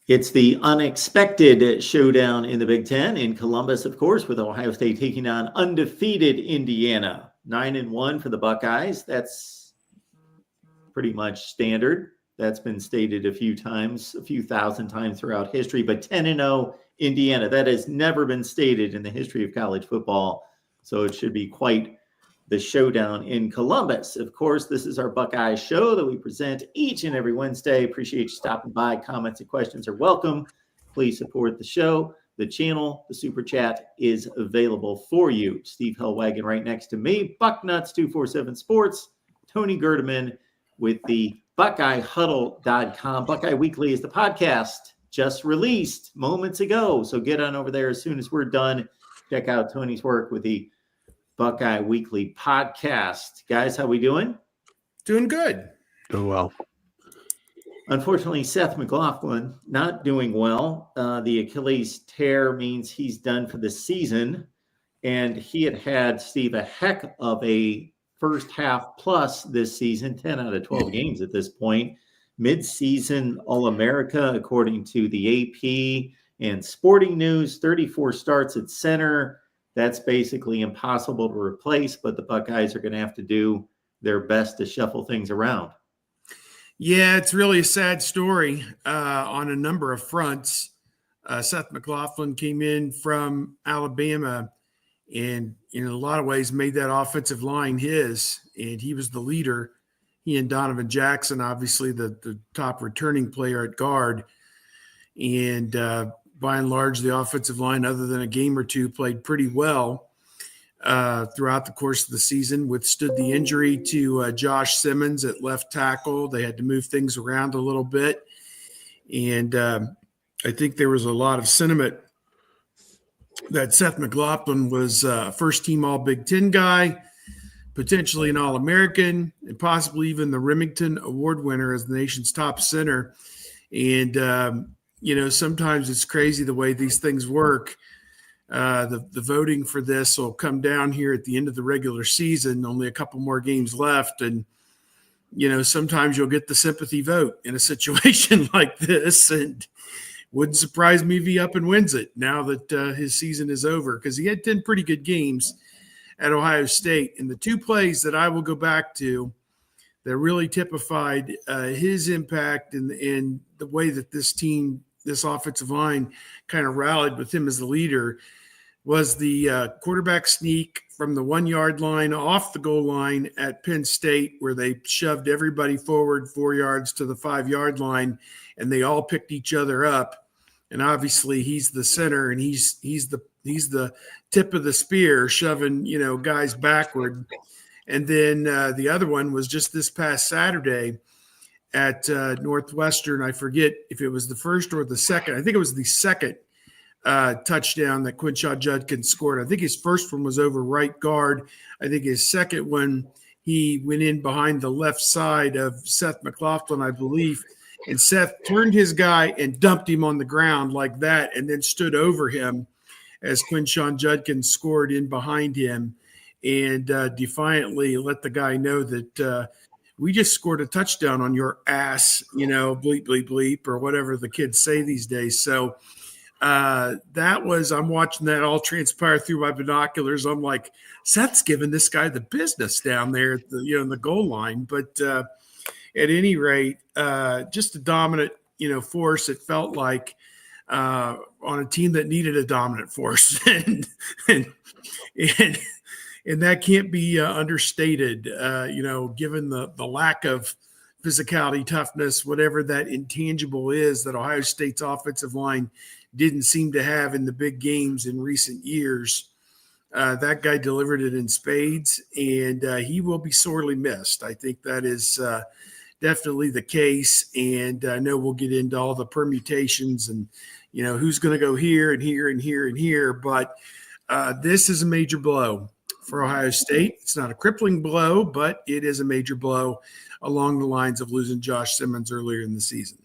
It's the unexpected showdown in the Big Ten in Columbus, of course, with Ohio State taking on undefeated Indiana. 9-1 for the Buckeyes. That's pretty much standard. That's been stated a few thousand times throughout history. But 10-0 Indiana, that has never been stated in the history of college football. So it should be quite the showdown in Columbus. Of course, this is our Buckeye show that we present each and every Wednesday. Appreciate you stopping by. Comments and questions are welcome. Please support the show, the channel. The super chat is available for you. Steve Hellwagon right next to me. Bucknuts247 Sports. Tony Gerdeman with the BuckeyeHuddle.com. Buckeye Weekly is the podcast just released moments ago. So get on over there as soon as we're done. Check out Tony's work with the Buckeye Weekly podcast. Guys, how we doing? Doing good. Doing well. Unfortunately, Seth McLaughlin not doing well. The Achilles tear means he's done for the season. And he had Steve, a heck of a first half plus this season, 10 out of 12 games at this point. Mid-season All-America, according to the AP and Sporting News, 34 starts at center. That's basically impossible to replace, but the Buckeyes are going to have to do their best to shuffle things around. Yeah, it's really a sad story on a number of fronts. Seth McLaughlin came in from Alabama and in a lot of ways made that offensive line his, and he was the leader. He and Donovan Jackson, obviously the top returning player at guard. And by and large, the offensive line, other than a game or two, played pretty well throughout the course of the season, withstood the injury to Josh Simmons at left tackle. They had to move things around a little bit. And I think there was a lot of sentiment that Seth McLaughlin was a first-team All-Big Ten guy, potentially an All-American, and possibly even the Remington Award winner as the nation's top center. And sometimes it's crazy the way these things work. The voting for this will come down here at the end of the regular season, only a couple more games left. And, sometimes you'll get the sympathy vote in a situation like this. And wouldn't surprise me if he up and wins it now that his season is over, because he had 10 pretty good games at Ohio State. And the two plays that I will go back to that really typified his impact and the way that this team, this offensive line, kind of rallied with him as the leader was the quarterback sneak from the 1 yard line off the goal line at Penn State, where they shoved everybody forward 4 yards to the 5 yard line, and they all picked each other up. And obviously he's the center, and he's the tip of the spear, shoving, guys backward. And then the other one was just this past Saturday at Northwestern. I forget if it was the first or the second. I think it was the second touchdown that Quinshon Judkins scored. I think his first one was over right guard. I think his second one, he went in behind the left side of Seth McLaughlin, I believe. And Seth turned his guy and dumped him on the ground like that, and then stood over him as Quinshon Judkins scored in behind him, and defiantly let the guy know that we just scored a touchdown on your ass, bleep, bleep, bleep, or whatever the kids say these days. So I'm watching that all transpire through my binoculars. I'm like, Seth's giving this guy the business down there at the, in the goal line. But at any rate, just a dominant, force, it felt like, on a team that needed a dominant force. and that can't be understated, given the lack of physicality, toughness, whatever that intangible is that Ohio State's offensive line didn't seem to have in the big games in recent years. That guy delivered it in spades, and he will be sorely missed. I think that is definitely the case, and I know we'll get into all the permutations and, who's going to go here and here and here and here, but this is a major blow for Ohio State. It's not a crippling blow, but it is a major blow along the lines of losing Josh Simmons earlier in the season.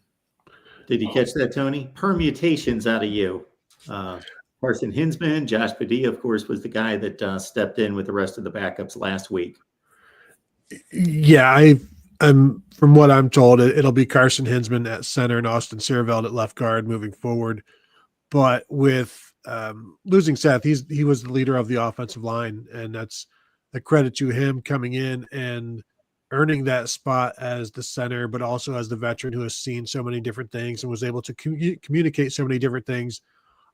Did you catch that, Tony? Permutations out of you. Carson Hinsman, Josh Padilla, of course, was the guy that stepped in with the rest of the backups last week. Yeah, From what I'm told, it'll be Carson Hinsman at center and Austin Sierveld at left guard moving forward. But with losing Seth, he was the leader of the offensive line, and that's a credit to him coming in and earning that spot as the center, but also as the veteran who has seen so many different things and was able to communicate so many different things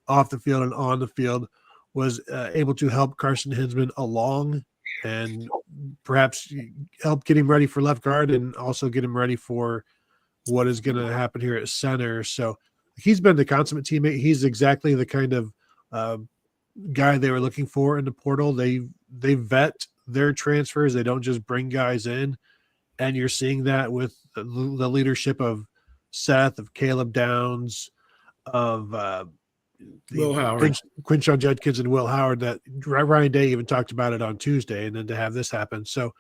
off the field and on the field, was able to help Carson Hinsman along and perhaps help get him ready for left guard and also get him ready for what is going to happen here at center. So he's been the consummate teammate. He's exactly the kind of guy they were looking for in the portal. They vet their transfers. They don't just bring guys in. And you're seeing that with the leadership of Seth, of Caleb Downs, of Will Howard, Quinshawn Judkins, and Will Howard. That Ryan Day even talked about it on Tuesday, and then to have this happen. So,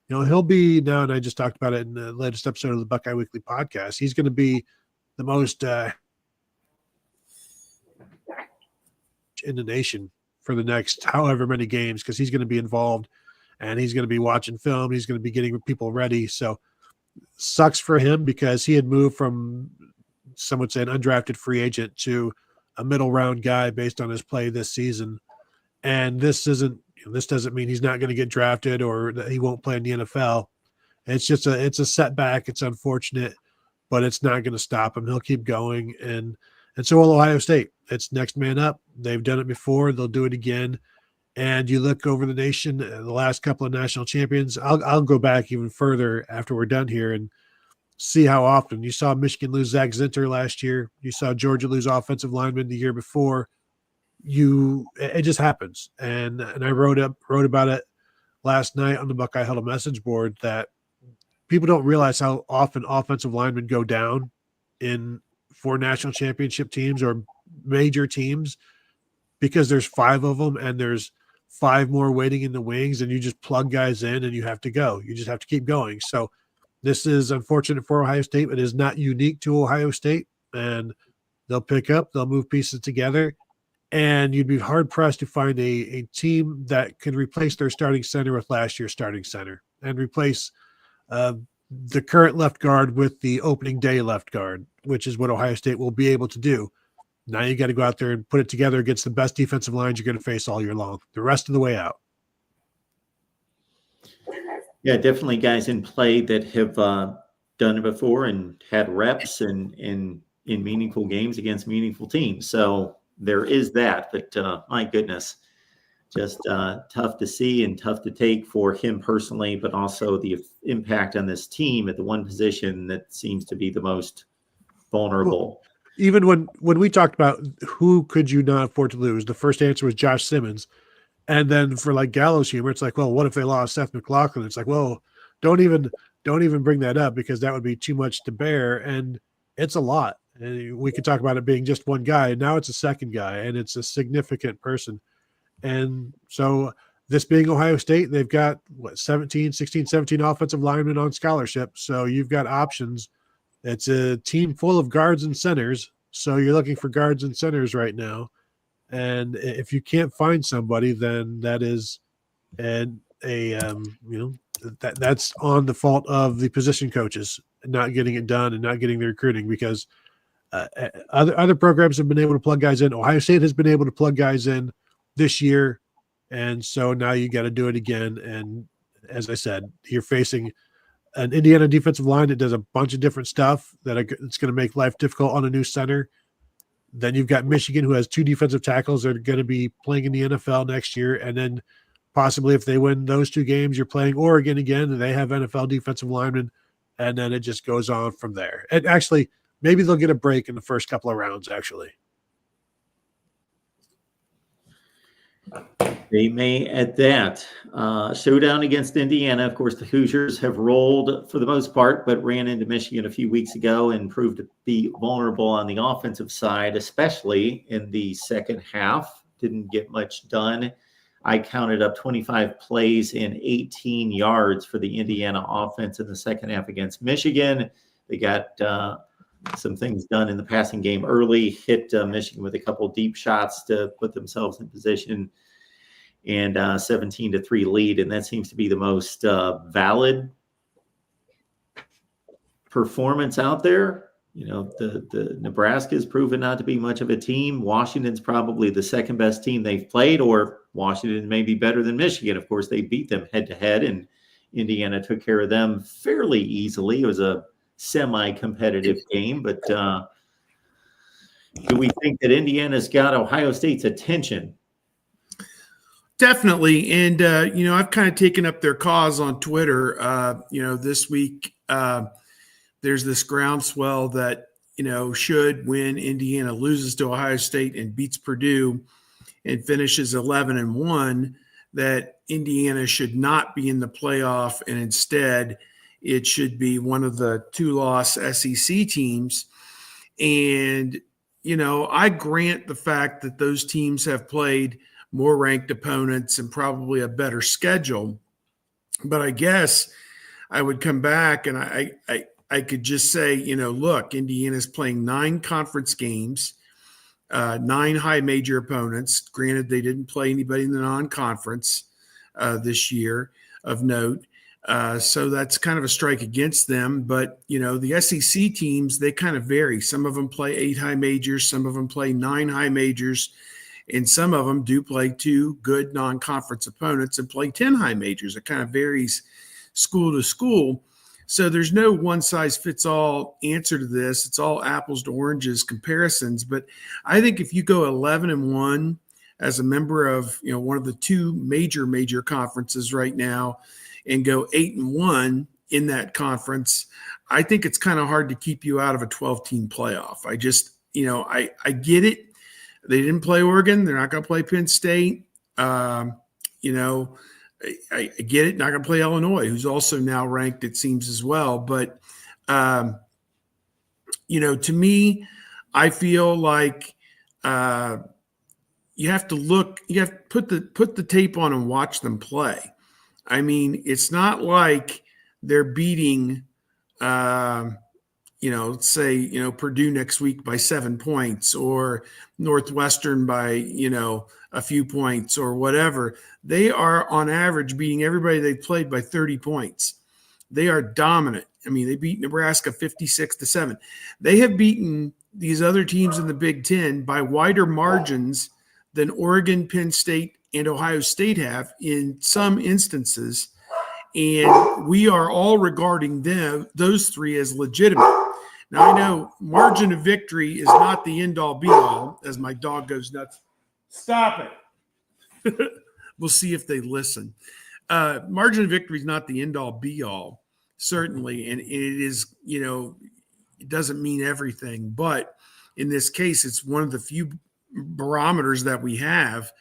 he'll be now, and I just talked about it in the latest episode of the Buckeye Weekly podcast. He's going to be the most in the nation for the next however many games, because he's going to be involved and he's going to be watching film. He's going to be getting people ready. So sucks for him, because he had moved from, some would say, an undrafted free agent to a middle round guy based on his play this season. And this doesn't mean he's not going to get drafted or that he won't play in the NFL. It's just it's a setback. It's unfortunate, but it's not going to stop him. He'll keep going. And so will Ohio State. It's next man up. They've done it before. They'll do it again. And you look over the nation, the last couple of national champions. I'll go back even further after we're done here and see how often. You saw Michigan lose Zach Zinter last year. You saw Georgia lose offensive lineman the year before. It just happens. And I wrote about it last night on the Buckeye Huddle message board, that people don't realize how often offensive linemen go down for national championship teams or major teams, because there's 5 of them and there's 5 more waiting in the wings, and you just plug guys in and you have to go. You just have to keep going. So this is unfortunate for Ohio State. It is not unique to Ohio State, and they'll pick up, they'll move pieces together, and you'd be hard pressed to find a team that can replace their starting center with last year's starting center and replace the current left guard with the opening day left guard, which is what Ohio State will be able to do. Now you got to go out there and put it together against the best defensive lines you're going to face all year long, the rest of the way out. Yeah, definitely guys in play that have done it before and had reps and in meaningful games against meaningful teams. So there is that, but my goodness, just tough to see and tough to take for him personally, but also the impact on this team at the one position that seems to be the most vulnerable. Well, even when we talked about who could you not afford to lose, the first answer was Josh Simmons. And then for like Gallows humor, it's like, well, what if they lost Seth McLaughlin? It's like, well, don't even bring that up, because that would be too much to bear. And it's a lot. And we could talk about it being just one guy. And now it's a second guy, and it's a significant person. And so this being Ohio State, they've got 16, 17 offensive linemen on scholarship. So you've got options. It's a team full of guards and centers. So you're looking for guards and centers right now. And if you can't find somebody, then that is that's on the fault of the position coaches not getting it done and not getting the recruiting, because other programs have been able to plug guys in. Ohio State has been able to plug guys in this year. And so now you got to do it again. And as I said, you're facing an Indiana defensive line that does a bunch of different stuff it's going to make life difficult on a new center. Then you've got Michigan, who has 2 defensive tackles that are going to be playing in the NFL next year. And then possibly if they win those 2 games, you're playing Oregon again, and they have NFL defensive linemen. And then it just goes on from there. And actually, maybe they'll get a break in the first couple of rounds, actually. They may at that. Showdown against Indiana. Of course, the Hoosiers have rolled for the most part, but ran into Michigan a few weeks ago and proved to be vulnerable on the offensive side, especially in the second half. Didn't get much done. I counted up 25 plays and 18 yards for the Indiana offense in the second half against Michigan. They got some things done in the passing game early, hit Michigan with a couple deep shots to put themselves in position, and 17-3 lead. And that seems to be the most valid performance out there. The Nebraska has proven not to be much of a team. Washington's probably the second best team they've played, or Washington may be better than Michigan. Of course, they beat them head to head, and Indiana took care of them fairly easily. It was a semi-competitive game, but do we think that Indiana's got Ohio State's attention? Definitely. And, I've kind of taken up their cause on Twitter. This week, there's this groundswell that, should when Indiana loses to Ohio State and beats Purdue and finishes 11-1, that Indiana should not be in the playoff. And instead, it should be one of the 2-loss SEC teams. And, I grant the fact that those teams have played more ranked opponents and probably a better schedule. But I guess I would come back and I could just say, look, Indiana's playing 9 conference games, 9 high major opponents. Granted, they didn't play anybody in the non-conference this year of note. So that's kind of a strike against them. But, the SEC teams, they kind of vary. Some of them play 8 high majors. Some of them play 9 high majors. And some of them do play 2 good non-conference opponents and play 10 high majors. It kind of varies school to school. So there's no one-size-fits-all answer to this. It's all apples to oranges comparisons. But I think if you go 11-1 as a member of one of the 2 major conferences right now and go 8-1 in that conference, I think it's kind of hard to keep you out of a 12-team playoff. I just, I get it. They didn't play Oregon. They're not going to play Penn State. I get it. Not going to play Illinois, who's also now ranked, it seems, as well. But, to me, I feel like you have to look. You have to put the tape on and watch them play. I mean, it's not like they're beating let's say, Purdue next week by 7 points or Northwestern by, a few points or whatever. They are on average beating everybody they've played by 30 points. They are dominant. I mean, they beat Nebraska 56-7. They have beaten these other teams in the Big Ten by wider margins than Oregon, Penn State, and Ohio State have in some instances. And we are all regarding those 3 as legitimate. Now, I know margin of victory is not the end-all be-all, as my dog goes nuts. Stop it. We'll see if they listen. Margin of victory is not the end-all be-all, certainly. And it is, it doesn't mean everything. But in this case, it's one of the few barometers that we have.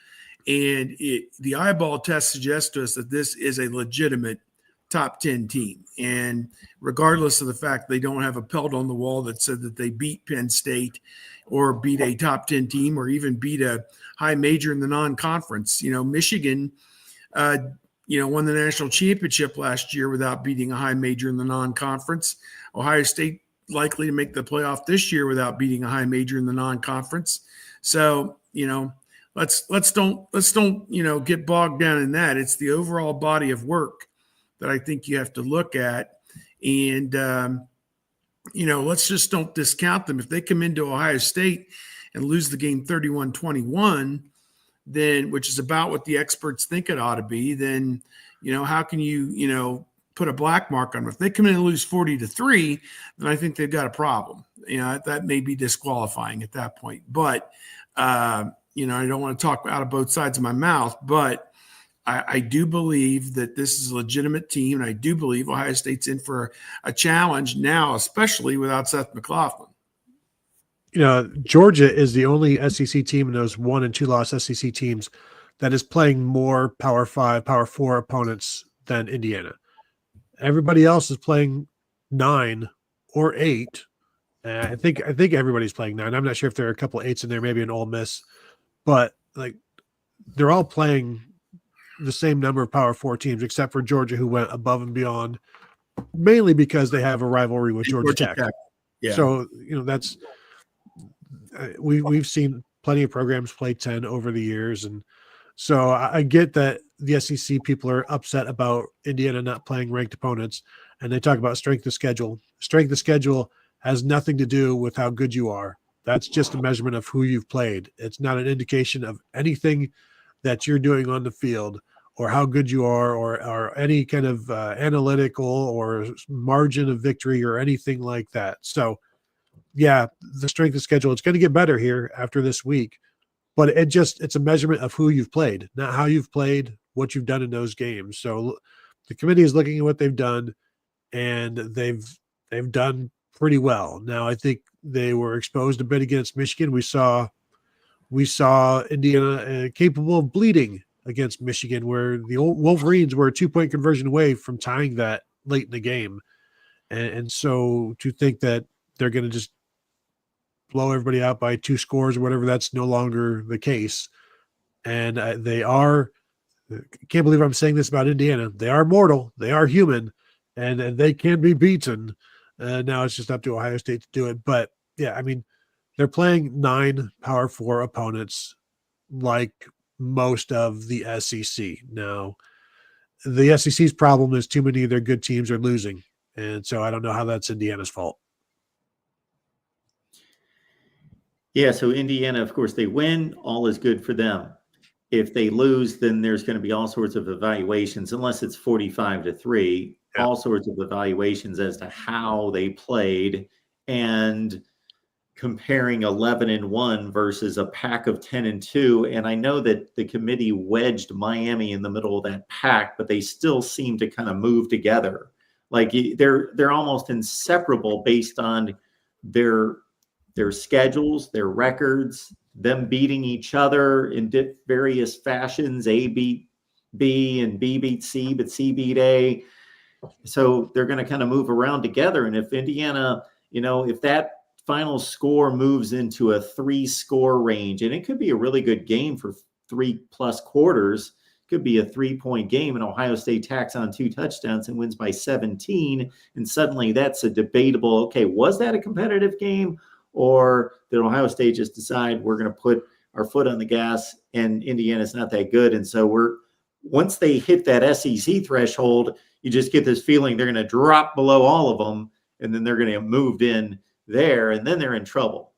And the eyeball test suggests to us that this is a legitimate top 10 team. And regardless of the fact they don't have a pelt on the wall that said that they beat Penn State or beat a top 10 team or even beat a high major in the non-conference. Michigan, won the national championship last year without beating a high major in the non-conference. Ohio State likely to make the playoff this year without beating a high major in the non-conference. So, let's don't get bogged down in that. It's the overall body of work that I think you have to look at. And, let's just don't discount them. If they come into Ohio State and lose the game 31-21, then, which is about what the experts think it ought to be, then, how can you, put a black mark on them? If they come in and lose 40-3, then I think they've got a problem. That may be disqualifying at that point. But, I don't want to talk out of both sides of my mouth, but I do believe that this is a legitimate team, and I do believe Ohio State's in for a challenge now, especially without Seth McLaughlin. Georgia is the only SEC team in those 1- and 2-loss SEC teams that is playing more Power 5, Power 4 opponents than Indiana. Everybody else is playing 9 or 8. I think everybody's playing 9. I'm not sure if there are a couple of 8s in there, maybe an Ole Miss, but they're all playing the same number of Power 4 teams, except for Georgia, who went above and beyond, mainly because they have a rivalry with Georgia Tech. Yeah. So, that's we've seen plenty of programs play 10 over the years. And so I get that the SEC people are upset about Indiana not playing ranked opponents. and they talk about strength of schedule. Strength of schedule has nothing to do with how good you are. That's just a measurement of who you've played. It's not an indication of anything that you're doing on the field or how good you are or any kind of analytical or margin of victory or anything like that. So, yeah, the strength of schedule, it's going to get better here after this week, but it's a measurement of who you've played, not how you've played, what you've done in those games. So the committee is looking at what they've done, and they've done pretty well. Now, I think they were exposed a bit against Michigan. We saw Indiana capable of bleeding against Michigan, where the old Wolverines were a 2-point conversion away from tying that late in the game. And so to think that they're going to just blow everybody out by 2 scores or whatever, that's no longer the case. And they are, can't believe I'm saying this about Indiana. They are mortal. They are human, and they can be beaten. Now it's just up to Ohio State to do it. But yeah, I mean, they're playing 9 Power 4 opponents like most of the SEC. Now, the SEC's problem is too many of their good teams are losing. And so I don't know how that's Indiana's fault. Yeah, so Indiana, of course, they win. All is good for them. If they lose, then there's going to be all sorts of evaluations, unless it's 45-3, all sorts of evaluations as to how they played and comparing 11-1 versus a pack of 10-2. And I know that the committee wedged Miami in the middle of that pack, but they still seem to kind of move together. Like they're almost inseparable based on their schedules, their records, them beating each other in various fashions. A beat B and B beat C, but C beat A. So they're going to kind of move around together. And if Indiana, if that final score moves into a 3-score range, and it could be a really good game for 3+ quarters, could be a 3-point game, and Ohio State tacks on 2 touchdowns and wins by 17. And suddenly that's a debatable, okay, was that a competitive game? Or did Ohio State just decide we're going to put our foot on the gas and Indiana's not that good? And so once they hit that SEC threshold, you just get this feeling they're going to drop below all of them, and then they're going to have moved in there, and then they're in trouble.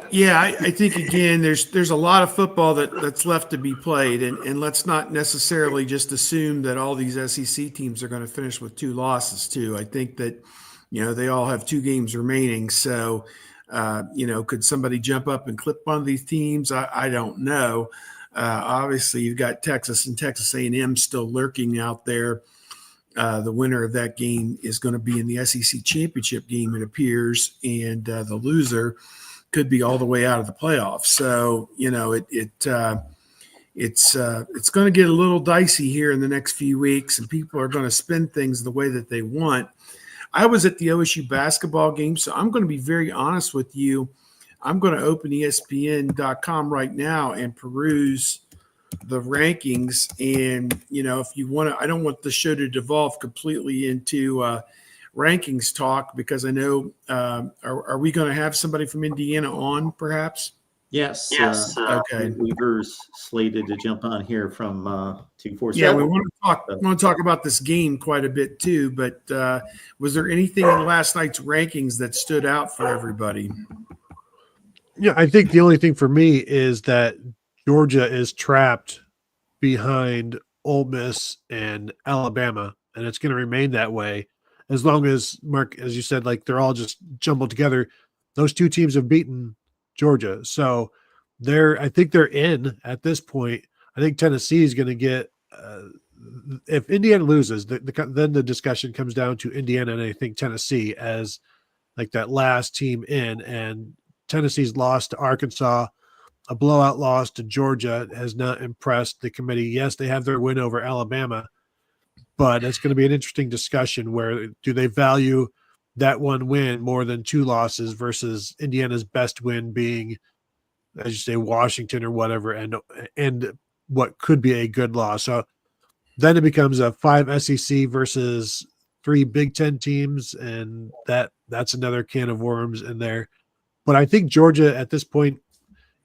Yeah, I think, again, there's a lot of football that's left to be played, and let's not necessarily just assume that all these SEC teams are going to finish with 2 losses too. I think that, they all have 2 games remaining. So, could somebody jump up and clip one of these teams? I don't know. Obviously, you've got Texas and Texas A&M still lurking out there. The winner of that game is going to be in the SEC championship game, it appears, and the loser could be all the way out of the playoffs. So, it's going to get a little dicey here in the next few weeks, and people are going to spin things the way that they want. I was at the OSU basketball game, so I'm going to be very honest with you. I'm going to open ESPN.com right now and peruse the rankings. And, if you want to, I don't want the show to devolve completely into rankings talk, because I know, are we going to have somebody from Indiana on perhaps? Yes. Okay. Weaver's slated to jump on here from 247. Yeah, we want to talk about this game quite a bit too. But was there anything in last night's rankings that stood out for everybody? Yeah, I think the only thing for me is that Georgia is trapped behind Ole Miss and Alabama, and it's going to remain that way as long as, Mark, as you said, like they're all just jumbled together. Those 2 teams have beaten Georgia, so I think they're in at this point. I think Tennessee is going to get if Indiana loses, then the discussion comes down to Indiana, and I think Tennessee as like that last team in. And Tennessee's lost to Arkansas, a blowout loss to Georgia, has not impressed the committee. Yes, they have their win over Alabama, but it's going to be an interesting discussion where do they value that one win more than 2 losses versus Indiana's best win being, as you say, Washington or whatever, and what could be a good loss. So then it becomes a 5 SEC versus 3 Big Ten teams, and that's another can of worms in there. But I think Georgia at this point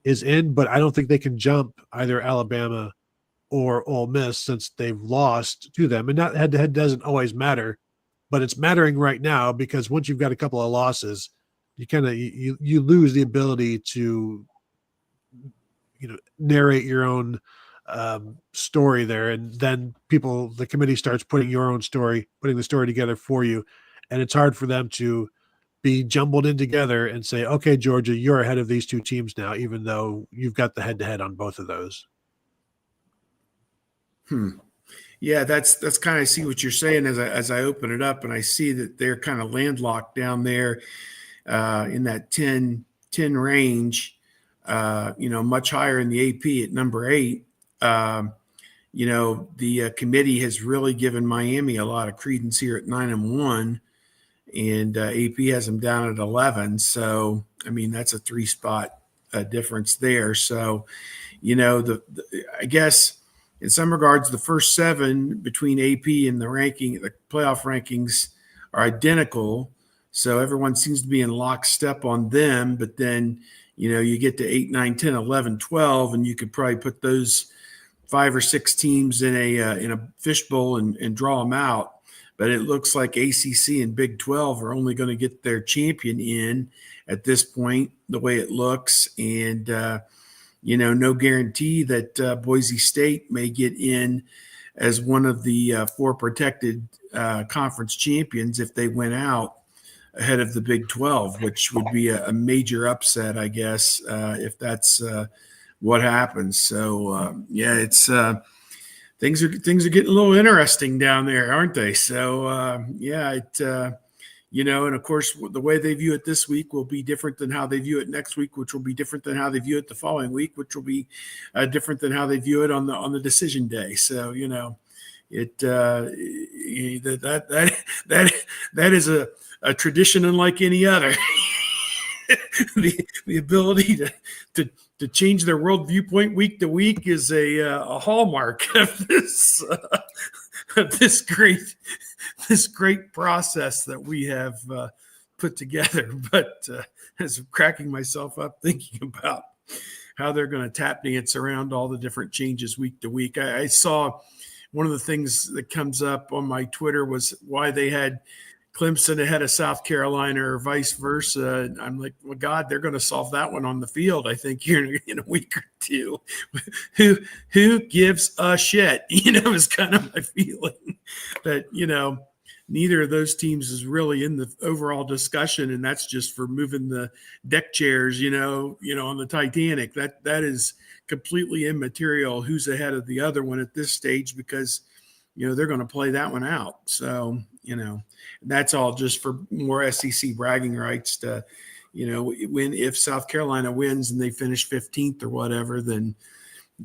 is in, but I don't think they can jump either Alabama or Ole Miss since they've lost to them. And that head-to-head doesn't always matter, but it's mattering right now because once you've got a couple of losses, you kind of you lose the ability to narrate your own story there, and then the committee starts putting the story together for you, and it's hard for them to be jumbled in together and say, okay, Georgia, you're ahead of these two teams now, even though you've got the head-to-head on both of those. Yeah, that's kind of see what you're saying as I open it up, and I see that they're kind of landlocked down there in that 10 range, much higher in the AP at number 8. The committee has really given Miami a lot of credence here at 9-1, and AP has them down at 11. So, I mean, that's a 3-spot difference there. So, I guess in some regards, the first 7 between AP and the playoff rankings are identical. So everyone seems to be in lockstep on them. But then, you get to 8, 9, 10, 11, 12, and you could probably put those 5 or 6 teams in a fishbowl and draw them out. But it looks like ACC and Big 12 are only going to get their champion in at this point, the way it looks. And, no guarantee that Boise State may get in as one of the 4 protected conference champions if they went out ahead of the Big 12, which would be a major upset, I guess, if that's what happens. So, it's things are getting a little interesting down there, aren't they? So, and of course, the way they view it this week will be different than how they view it next week, which will be different than how they view it the following week, which will be different than how they view it on the decision day. So, that is a tradition unlike any other. the ability to change their world viewpoint week to week is a hallmark of this great process that we have put together. But as I'm cracking myself up thinking about how they're going to tap dance around all the different changes week to week, I saw one of the things that comes up on my Twitter was why they had Clemson ahead of South Carolina or vice versa. I'm like, well, God, they're going to solve that one on the field, I think, here in a week or two. Who gives a shit? Is kind of my feeling that, neither of those teams is really in the overall discussion. And that's just for moving the deck chairs, on the Titanic. That is completely immaterial who's ahead of the other one at this stage, because, they're going to play that one out. So, that's all just for more SEC bragging rights to, if South Carolina wins and they finish 15th or whatever, then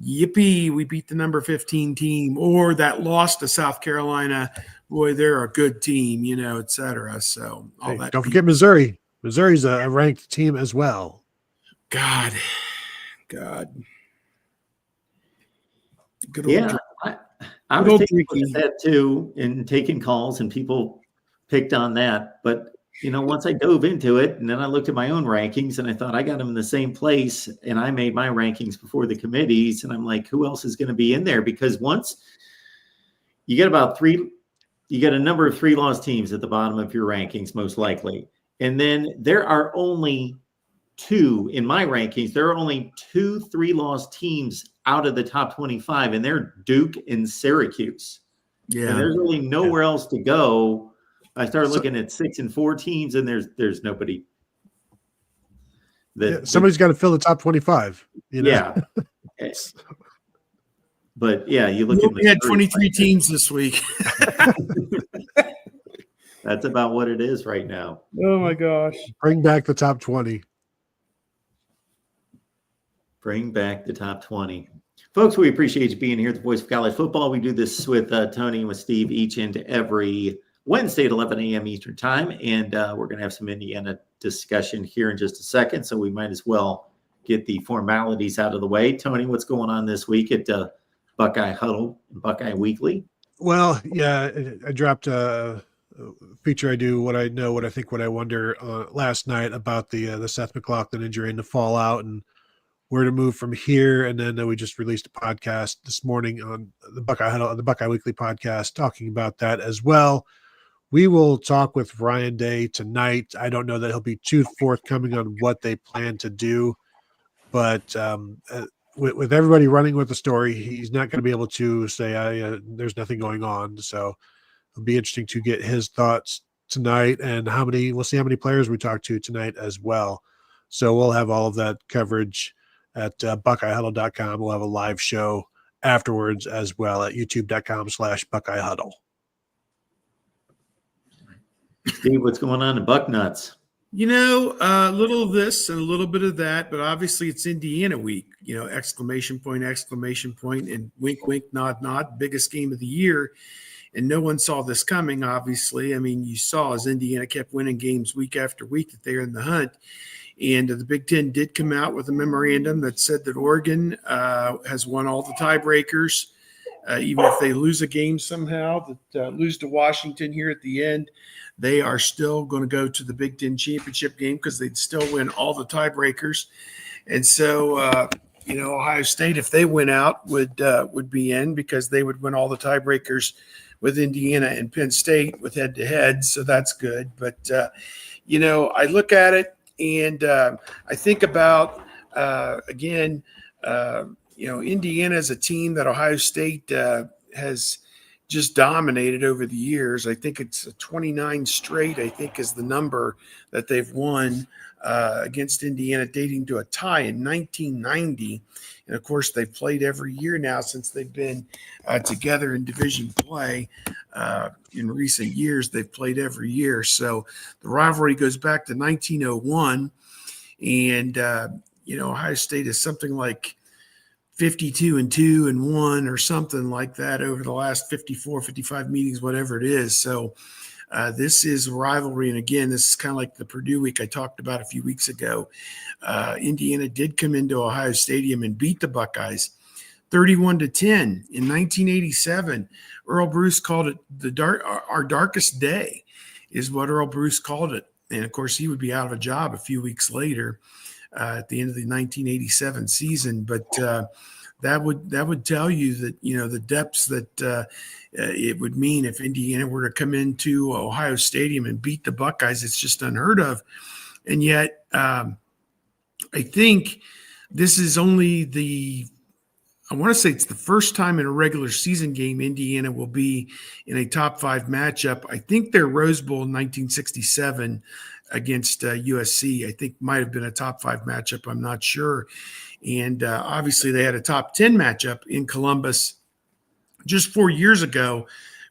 yippee, we beat the number 15 team, or that loss to South Carolina. Boy, they're a good team, et cetera. So all that. Don't forget Missouri. Missouri's a ranked team as well. God. Good Yeah. I was taking that too and taking calls, and people picked on that. But, once I dove into it and then I looked at my own rankings and I thought I got them in the same place, and I made my rankings before the committees. And I'm like, who else is going to be in there? Because once you get you get a number of 3-loss teams at the bottom of your rankings, most likely. And then there are only 2 in my rankings. There are only 2 3-loss teams out of the top 25, and they're Duke and Syracuse. Yeah. And there's really nowhere else to go. I started looking at 6 and 4 teams, and there's nobody. Somebody's got to fill the top 25. Yeah. But you look at. We had 23 teams this week. That's about what it is right now. Oh my gosh! Bring back the top 20. Bring back the top 20. Folks, we appreciate you being here at the Voice of College Football. We do this with Tony and with Steve each and every Wednesday at 11 a.m. Eastern Time, and we're going to have some Indiana discussion here in just a second, so we might as well get the formalities out of the way. Tony, what's going on this week at Buckeye Huddle and Buckeye Weekly? Well, I dropped a feature I do, what I know, what I think, what I wonder last night about the Seth McLaughlin injury and the fallout, and where to move from here. And then we just released a podcast this morning on the Buckeye Huddle, the Buckeye Weekly podcast, talking about that as well. We will talk with Ryan Day tonight. I don't know that he'll be too forthcoming on what they plan to do, but with everybody running with the story, he's not going to be able to say there's nothing going on. So it'll be interesting to get his thoughts tonight, and we'll see how many players we talk to tonight as well. So we'll have all of that coverage at BuckeyeHuddle.com. We'll have a live show afterwards as well at YouTube.com/BuckeyeHuddle. Steve, what's going on in Bucknuts? A little of this and a little bit of that, but obviously it's Indiana week, exclamation point, and wink, wink, nod, nod, biggest game of the year. And no one saw this coming, obviously. I mean, you saw as Indiana kept winning games week after week that they're in the hunt. And the Big Ten did come out with a memorandum that said that Oregon has won all the tiebreakers, even if they lose a game somehow, lose to Washington here at the end. They are still going to go to the Big Ten championship game because they'd still win all the tiebreakers. And so, Ohio State, if they win out, would be in because they would win all the tiebreakers with Indiana and Penn State with head-to-head. So that's good. But, I look at it and I think about, Indiana is a team that Ohio State has just dominated over the years. I think it's 29 straight, I think is the number that they've won against Indiana, dating to a tie in 1990. And of course, they've played every year now since they've been together in division play. In recent years, they've played every year. So the rivalry goes back to 1901. And, Ohio State is something like 52-2-1 or something like that over the last 54, 55 meetings, whatever it is. So this is a rivalry. And again, this is kind of like the Purdue week I talked about a few weeks ago. Indiana did come into Ohio Stadium and beat the Buckeyes 31-10 in 1987. Earl Bruce called it our darkest day is what Earl Bruce called it. And of course, he would be out of a job a few weeks later. At the end of the 1987 season, but that would tell you that the depths that it would mean if Indiana were to come into Ohio Stadium and beat the Buckeyes. It's just unheard of, and yet I think this is only I want to say it's the first time in a regular season game Indiana will be in a top 5 matchup. I think their Rose Bowl in 1967 against USC, I think might have been a top 5 matchup. I'm not sure. And obviously they had a top 10 matchup in Columbus just 4 years ago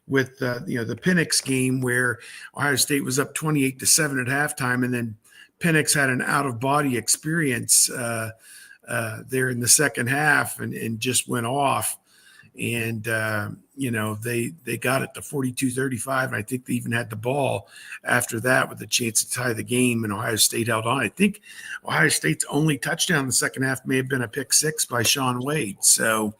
with the Penix game where Ohio State was up 28-7 at halftime. And then Penix had an out of body experience there in the second half and just went off. And, they got it to 42-35. And I think they even had the ball after that with a chance to tie the game, and Ohio State held on. I think Ohio State's only touchdown in the second half may have been a pick 6 by Sean Wade. So,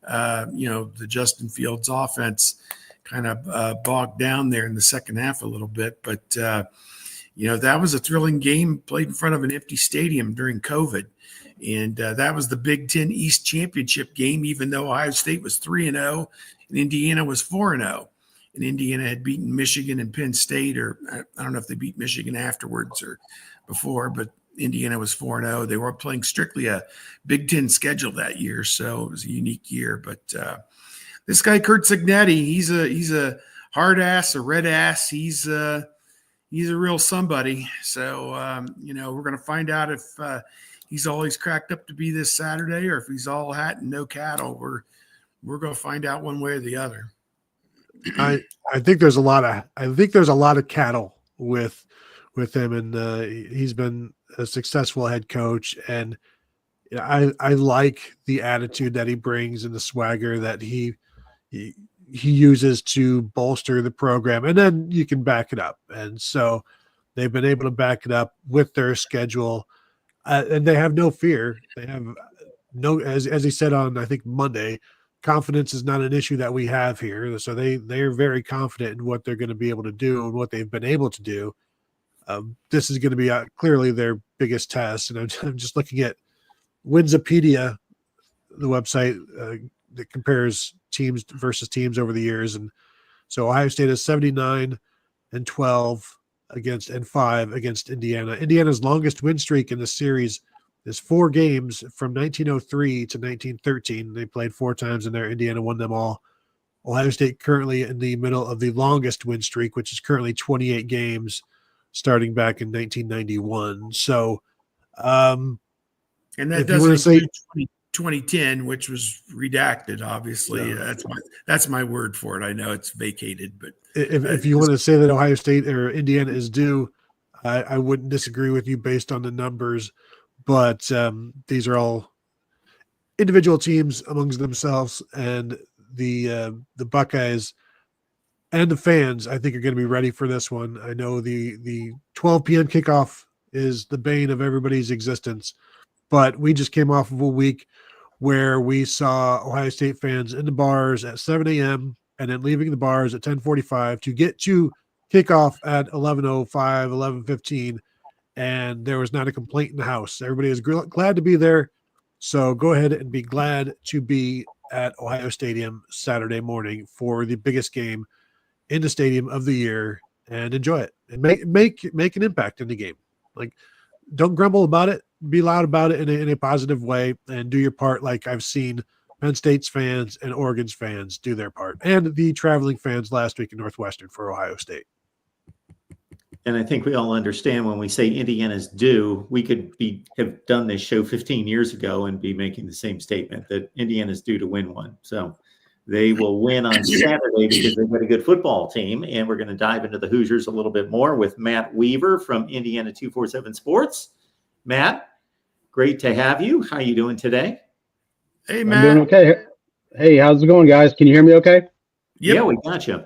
the Justin Fields offense kind of bogged down there in the second half a little bit. But, that was a thrilling game played in front of an empty stadium during COVID. And that was the Big Ten East Championship game, even though Ohio State was 3-0 and Indiana was 4-0. And Indiana had beaten Michigan and Penn State, or I don't know if they beat Michigan afterwards or before, but Indiana was 4-0. They were playing strictly a Big Ten schedule that year, so it was a unique year. But this guy, Curt Cignetti, he's a hard ass, a red ass. He's a real somebody. So, we're going to find out if he's always cracked up to be this Saturday, or if he's all hat and no cattle. We're going to find out one way or the other. I think there's a lot of cattle with him, and he's been a successful head coach, and I like the attitude that he brings and the swagger that he uses to bolster the program, and then you can back it up. And so they've been able to back it up with their schedule. And they have no fear. They have no, as he said on, I think, Monday, confidence is not an issue that we have here. So they're very confident in what they're going to be able to do and what they've been able to do. This is going to be clearly their biggest test. And I'm just looking at Winsipedia, the website that compares teams versus teams over the years. And so Ohio State is 79-12 and 5 against Indiana. Indiana's longest win streak in the series is 4 games from 1903 to 1913. They played 4 times in there. Indiana won them all. Ohio State currently in the middle of the longest win streak, which is currently 28 games starting back in 1991. So, and that doesn't include 2010, which was redacted. Obviously, that's my word for it. I know it's vacated, but if you want to say that Ohio State or Indiana is due, I wouldn't disagree with you based on the numbers. But these are all individual teams amongst themselves, and the Buckeyes and the fans, I think, are going to be ready for this one. I know the 12 p.m. kickoff is the bane of everybody's existence, but we just came off of a week where we saw Ohio State fans in the bars at 7 a.m. and then leaving the bars at 10:45 to get to kickoff at 11:05, 11:15, and there was not a complaint in the house. Everybody is glad to be there, so go ahead and be glad to be at Ohio Stadium Saturday morning for the biggest game in the stadium of the year, and enjoy it and make an impact in the game. Like, don't grumble about it. Be loud about it in a positive way, and do your part. Like I've seen Penn State's fans and Oregon's fans do their part, and the traveling fans last week in Northwestern for Ohio State. And I think we all understand when we say Indiana's due, we could have done this show 15 years ago and be making the same statement that Indiana's due to win one. So they will win on Saturday because they've got a good football team. And we're going to dive into the Hoosiers a little bit more with Matt Weaver from Indiana 247 Sports. Matt, great to have you. How are you doing today? Hey, Matt. I'm doing okay. Hey, how's it going, guys? Can you hear me okay? Yep. Yeah, we got you.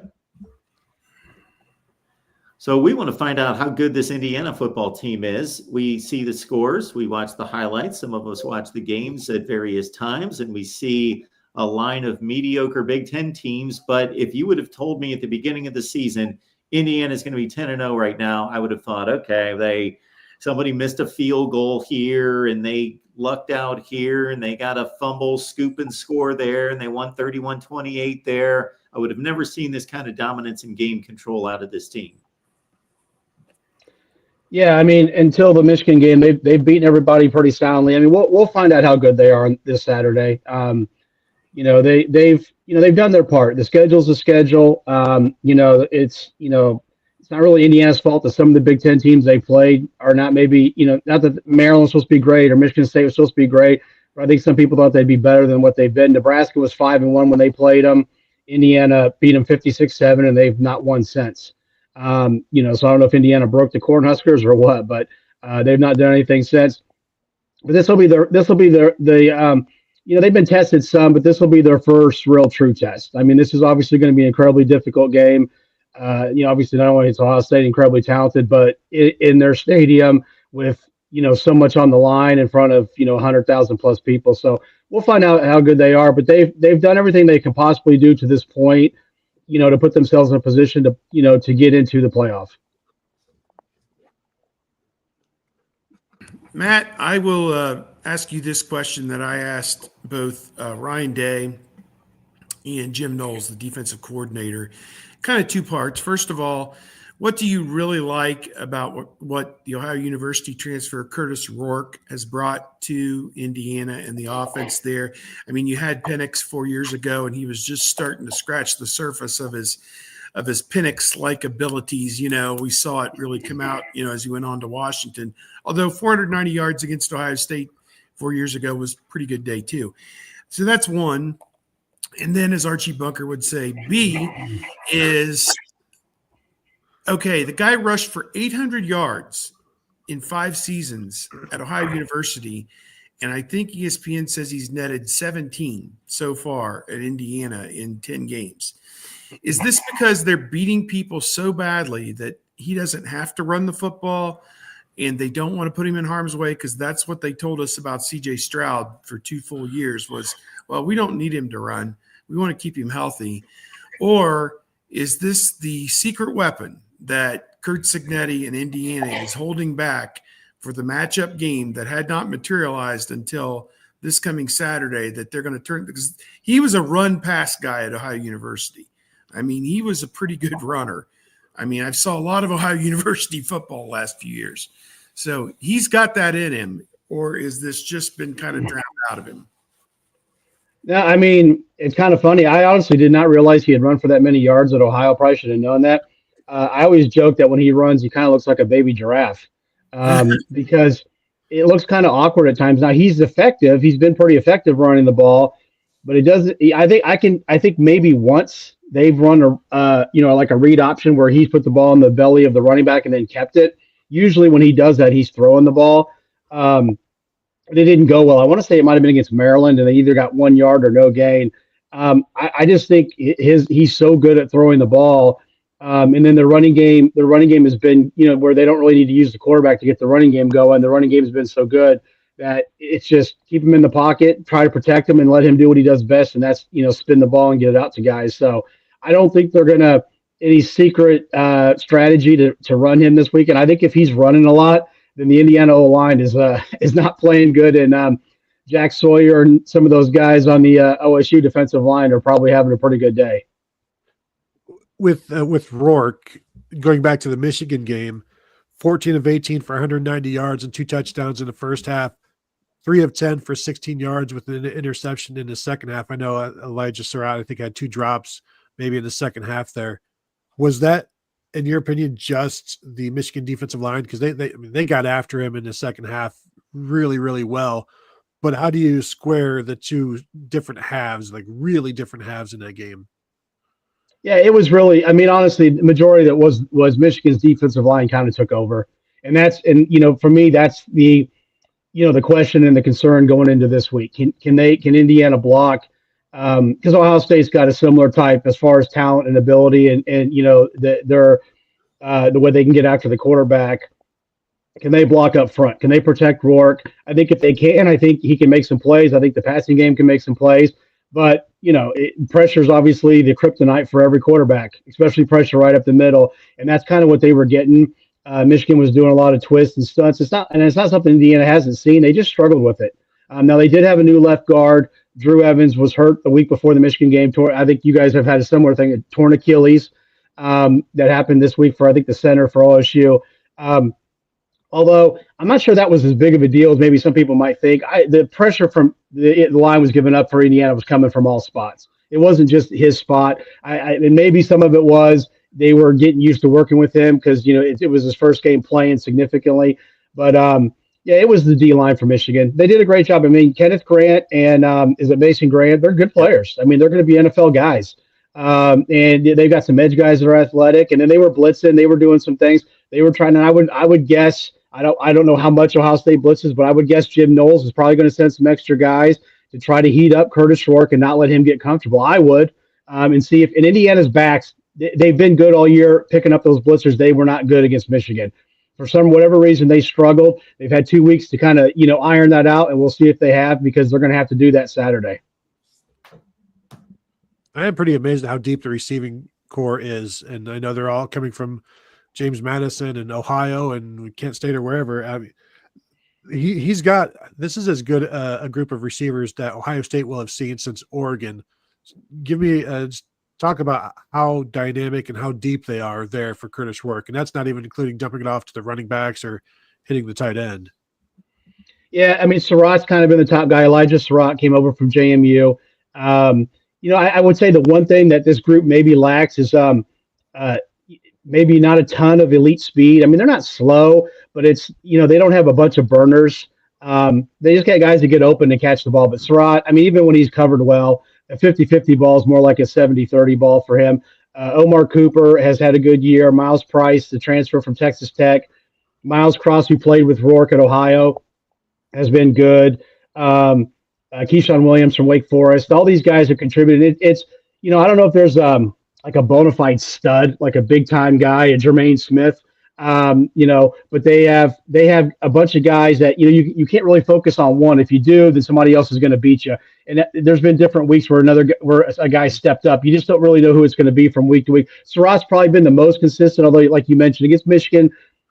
So we want to find out how good this Indiana football team is. We see the scores. We watch the highlights. Some of us watch the games at various times, and we see a line of mediocre Big Ten teams. But if you would have told me at the beginning of the season, Indiana is going to be 10-0 right now, I would have thought, okay, somebody missed a field goal here, and they lucked out here, and they got a fumble, scoop, and score there, and they won 31-28 there. I would have never seen this kind of dominance and game control out of this team. Yeah, I mean, until the Michigan game, they've beaten everybody pretty soundly. I mean, we'll find out how good they are this Saturday. They've done their part. The schedule's the schedule. It's not really Indiana's fault that some of the Big Ten teams they played are not maybe, not that Maryland's supposed to be great or Michigan State was supposed to be great, but I think some people thought they'd be better than what they've been. Nebraska was 5-1 when they played them. Indiana beat them 56-7, and they've not won since. So I don't know if Indiana broke the Cornhuskers or what, but they've not done anything since. But this will be they've been tested some, but this will be their first real true test. I mean, this is obviously going to be an incredibly difficult game. Obviously not only is Ohio State incredibly talented, but in their stadium with, so much on the line in front of, 100,000 plus people. So we'll find out how good they are, but they've done everything they can possibly do to this point, to put themselves in a position to get into the playoff. Matt, I will ask you this question that I asked both Ryan Day and Jim Knowles, the defensive coordinator, kind of 2 parts. First of all, what do you really like about what the Ohio University transfer Curtis Rourke has brought to Indiana and the offense there? I mean, you had Penix 4 years ago, and he was just starting to scratch the surface of his Penix-like abilities. We saw it really come out, as he went on to Washington. Although 490 yards against Ohio State 4 years ago was a pretty good day too. So that's one. And then, as Archie Bunker would say, B is, okay, the guy rushed for 800 yards in 5 seasons at Ohio University, and I think ESPN says he's netted 17 so far at Indiana in 10 games. Is this because they're beating people so badly that he doesn't have to run the football and they don't want to put him in harm's way? Because that's what they told us about C.J. Stroud for 2 full years was, well, we don't need him to run. We want to keep him healthy. Or is this the secret weapon that Kurt Cignetti in Indiana is holding back for the matchup game that had not materialized until this coming Saturday, that they're going to turn, because he was a run pass guy at Ohio University. I mean, he was a pretty good runner. I mean, I saw a lot of Ohio University football last few years. So he's got that in him, or is this just been kind of drowned out of him? No, I mean, it's kind of funny. I honestly did not realize he had run for that many yards at Ohio. Probably should have known that. I always joke that when he runs, he kind of looks like a baby giraffe because it looks kind of awkward at times. Now he's effective. He's been pretty effective running the ball, but it doesn't. I think maybe once they've run like a read option where he's put the ball in the belly of the running back and then kept it. Usually when he does that, he's throwing the ball. It didn't go well. I want to say it might have been against Maryland, and they either got 1 yard or no gain. I just think he's so good at throwing the ball. And then the running game has been, where they don't really need to use the quarterback to get the running game going. The running game has been so good that it's just keep him in the pocket, try to protect him, and let him do what he does best, and that's spin the ball and get it out to guys. So I don't think they're gonna any secret strategy to run him this weekend. I think if he's running a lot, then the Indiana O-line is not playing good, and Jack Sawyer and some of those guys on the OSU defensive line are probably having a pretty good day. With Rourke, going back to the Michigan game, 14 of 18 for 190 yards and 2 touchdowns in the first half, 3 of 10 for 16 yards with an interception in the second half. I know Elijah Surratt, I think, had 2 drops maybe in the second half there. Was that, in your opinion, just the Michigan defensive line? Because they got after him in the second half really, really well. But how do you square the 2 different halves, like really different halves in that game? Yeah, it was really, honestly, the majority that was Michigan's defensive line kind of took over. And for me, that's the question and the concern going into this week. Can Indiana block? Because Ohio State's got a similar type as far as talent and ability and the way they can get after the quarterback. Can they block up front? Can they protect Rourke? I think if they can, I think he can make some plays. I think the passing game can make some plays. But, pressure is obviously the kryptonite for every quarterback, especially pressure right up the middle. And that's kind of what they were getting. Michigan was doing a lot of twists and stunts. It's not something Indiana hasn't seen. They just struggled with it. Now, they did have a new left guard. Drew Evans was hurt the week before the Michigan game. I think you guys have had a similar thing, a torn Achilles that happened this week for, I think, the center for OSU. Although I'm not sure that was as big of a deal as maybe some people might think. The pressure from the line was given up for Indiana was coming from all spots. It wasn't just his spot. And maybe some of it was they were getting used to working with him because, it was his first game playing significantly. But, it was the D-line for Michigan. They did a great job. Kenneth Grant and is it Mason Grant? They're good players. They're going to be NFL guys. And they've got some edge guys that are athletic. And then they were blitzing. They were doing some things. They were trying. And I would guess – I don't know how much Ohio State blitzes, but I would guess Jim Knowles is probably going to send some extra guys to try to heat up Curtis Rourke and not let him get comfortable. I would and see if in Indiana's backs, they've been good all year picking up those blitzers. They were not good against Michigan. For whatever reason, they struggled. They've had 2 weeks to kind of, iron that out, and we'll see if they have because they're going to have to do that Saturday. I am pretty amazed at how deep the receiving core is, and I know they're all coming from James Madison and Ohio and Kent State or wherever. He's got – this is as good a group of receivers that Ohio State will have seen since Oregon. Give me talk about how dynamic and how deep they are there for Curtis Rourke, and that's not even including dumping it off to the running backs or hitting the tight end. Yeah, Surratt's kind of been the top guy. Elijah Surratt came over from JMU. I would say the one thing that this group maybe lacks is maybe not a ton of elite speed. They're not slow, but it's, they don't have a bunch of burners. They just got guys to get open and catch the ball. But Surratt, even when he's covered well, a 50-50 ball is more like a 70-30 ball for him. Omar Cooper has had a good year. Miles Price, the transfer from Texas Tech. Miles Cross, who played with Rourke at Ohio, has been good. Keyshawn Williams from Wake Forest. All these guys have contributed. It's I don't know if there's like a bona fide stud, like a big time guy, a Jermaine Smith, but they have a bunch of guys that, you can't really focus on one. If you do, then somebody else is going to beat you. And there's been different weeks where a guy stepped up. You just don't really know who it's going to be from week to week. Surratt's probably been the most consistent, although like you mentioned against Michigan,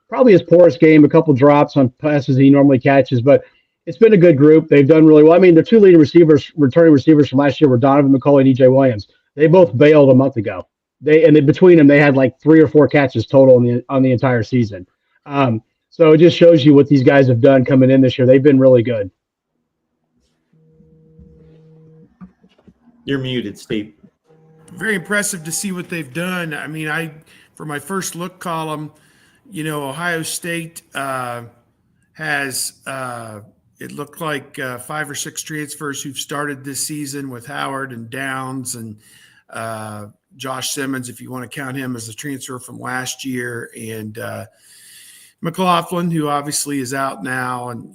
probably his poorest game, a couple drops on passes he normally catches, but it's been a good group. They've done really well. I mean, the two leading returning receivers from last year were Donovan McCulley and EJ Williams. They both bailed a month ago. Between them, they had like 3 or 4 catches total on the entire season. So it just shows you what these guys have done coming in this year. They've been really good. You're muted, Steve. Very impressive to see what they've done. I mean, for my first look column, Ohio State has it looked like 5 or 6 transfers who've started this season with Howard and Downs and Josh Simmons, if you want to count him as a transfer from last year, and McLaughlin, who obviously is out now, and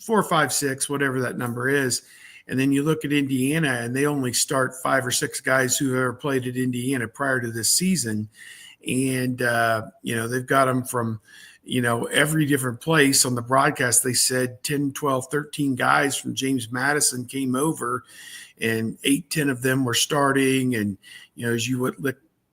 4, 5, 6, whatever that number is. And then you look at Indiana, and they only start 5 or 6 guys who ever played at Indiana prior to this season. And, they've got them from, every different place. On the broadcast, they said 10, 12, 13 guys from James Madison came over, and 8, 10 of them were starting. And, as you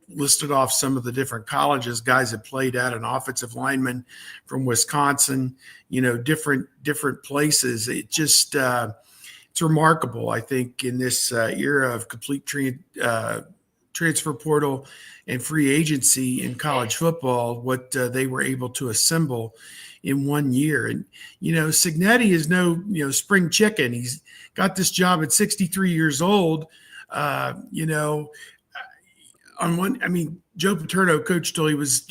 listed off some of the different colleges, guys that played at an offensive lineman from Wisconsin, different places. It just it's remarkable, I think, in this era of complete transfer portal and free agency in college football, what they were able to assemble in 1 year. And, Cignetti is no, spring chicken. He's got this job at 63 years old. Joe Paterno coached till he was,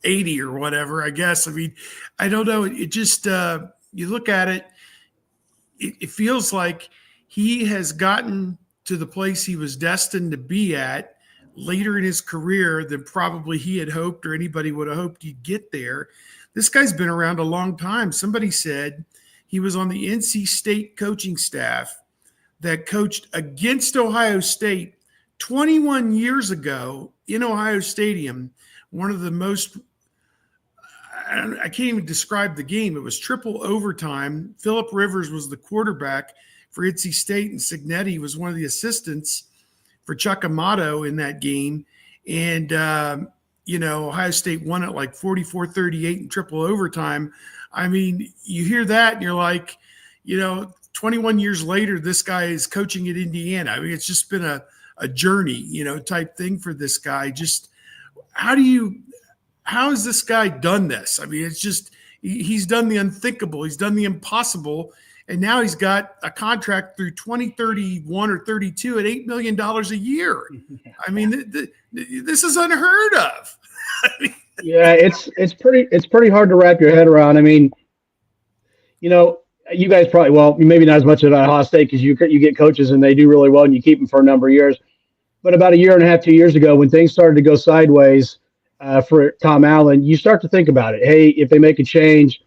80 or whatever, I guess. I mean, I don't know. It just, you look at it, it feels like he has gotten to the place he was destined to be at later in his career than probably he had hoped or anybody would have hoped he'd get there. This guy's been around a long time. Somebody said he was on the NC State coaching staff that coached against Ohio State 21 years ago in Ohio Stadium, one of the most – I can't even describe the game. It was triple overtime. Phillip Rivers was the quarterback for NC State, and Cignetti was one of the assistants for Chuck Amato in that game. And, Ohio State won it like 44-38 in triple overtime. I mean, you hear that and you're like, 21 years later, this guy is coaching at Indiana. I mean, it's just been a journey, type thing for this guy. Just how has this guy done this? I mean, it's just, he's done the unthinkable. He's done the impossible. And now he's got a contract through 2031 or 32 at $8 million a year. I mean, this is unheard of. Yeah, it's pretty hard to wrap your head around. I mean, you guys probably, well, maybe not as much at Ohio State because you get coaches and they do really well and you keep them for a number of years. But about 1.5 years, 2 years ago, when things started to go sideways for Tom Allen, you start to think about it. Hey, if they make a change,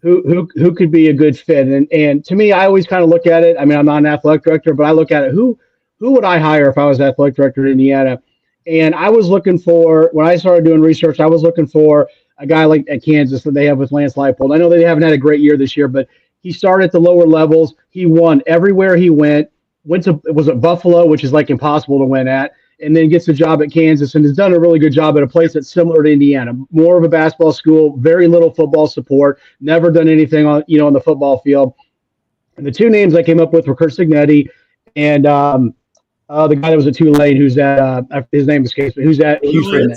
who could be a good fit? And to me, I always kind of look at it. I mean, I'm not an athletic director, but I look at it. Who would I hire if I was athletic director at Indiana? And I was looking for, when I started doing research, I was looking for a guy like at Kansas that they have with Lance Leipold. I know they haven't had a great year this year, but he started at the lower levels. He won everywhere he went. Was at Buffalo, which is like impossible to win at, and then gets a job at Kansas and has done a really good job at a place that's similar to Indiana, more of a basketball school, very little football support, never done anything on the football field. And the two names I came up with were Curt Cignetti and the guy that was at Tulane, who's at his name escapes me, who's at Houston.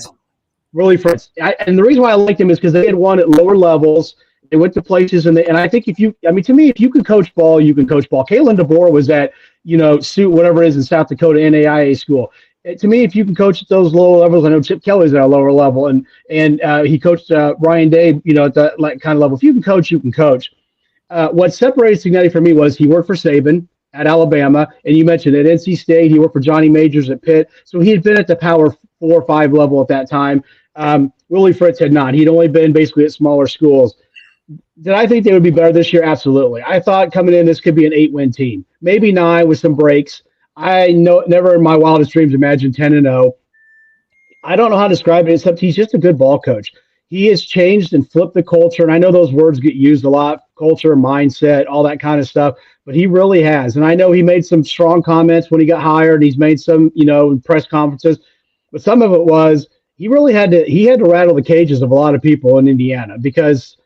Willie Fritz. And the reason why I liked him is because they had won at lower levels. They went to places, and I think to me, if you can coach ball, you can coach ball. Kalen DeBoer was at, whatever it is in South Dakota NAIA school. To me, if you can coach at those lower levels, I know Chip Kelly's at a lower level, and he coached Ryan Day, at that kind of level. If you can coach, you can coach. What separated Cignetti from me was he worked for Saban at Alabama, and you mentioned at NC State, he worked for Johnny Majors at Pitt, so he had been at the Power 4 or 5 level at that time. Willie Fritz had not. He'd only been basically at smaller schools. Did I think they would be better this year? Absolutely. I thought coming in, this could be an 8-win team, maybe 9 with some breaks. I never in my wildest dreams imagined 10-0. I don't know how to describe it, except he's just a good ball coach. He has changed and flipped the culture, and I know those words get used a lot, culture, mindset, all that kind of stuff, but he really has. And I know he made some strong comments when he got hired. He's made some, press conferences, but some of it was, he really had to rattle the cages of a lot of people in Indiana because,